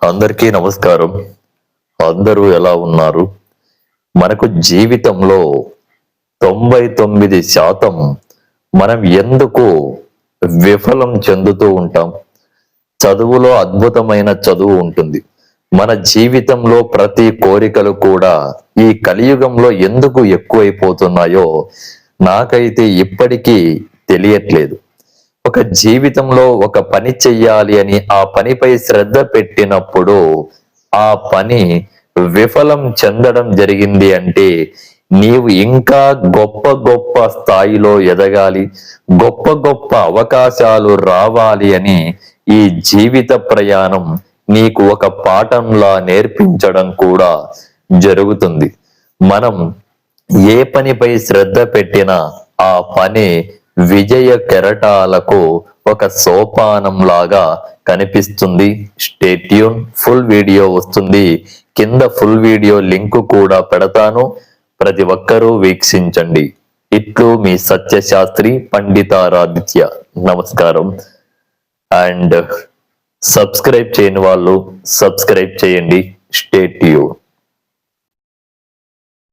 అందరికీ నమస్కారం. అందరూ ఎలా ఉన్నారు? మనకు జీవితంలో 99% మనం ఎందుకు విఫలం చెందుతూ ఉంటాం? చదువులో అద్భుతమైన చదువు ఉంటుంది. మన జీవితంలో ప్రతి కోరికలు కూడా ఈ కలియుగంలో ఎందుకు ఎక్కువైపోతున్నాయో నాకైతే ఇప్పటికీ తెలియట్లేదు. ఒక జీవితంలో ఒక పని చెయ్యాలి అని ఆ పనిపై శ్రద్ధ పెట్టినప్పుడు ఆ పని విఫలం చెందడం జరిగింది అంటే నీవు ఇంకా గొప్ప గొప్ప స్థాయిలో ఎదగాలి, గొప్ప గొప్ప అవకాశాలు రావాలి అని ఈ జీవిత ప్రయాణం నీకు ఒక పాఠంలా నేర్పించడం కూడా జరుగుతుంది. మనం ఏ పనిపై శ్రద్ధ పెట్టినా ఆ పని విజయ కెరటాలకు ఒక సోపానం లాగా కనిపిస్తుంది. స్టే ట్యూన్, ఫుల్ వీడియో వస్తుంది. కింద ఫుల్ వీడియో లింక్ కూడా పెడతాను, ప్రతి ఒక్కరూ వీక్షించండి. ఇట్లు మీ సత్యశాస్త్రి పండితారాదిత్య. నమస్కారం. అండ్ సబ్స్క్రైబ్ చేయని వాళ్ళు సబ్స్క్రైబ్ చేయండి. Stay tune.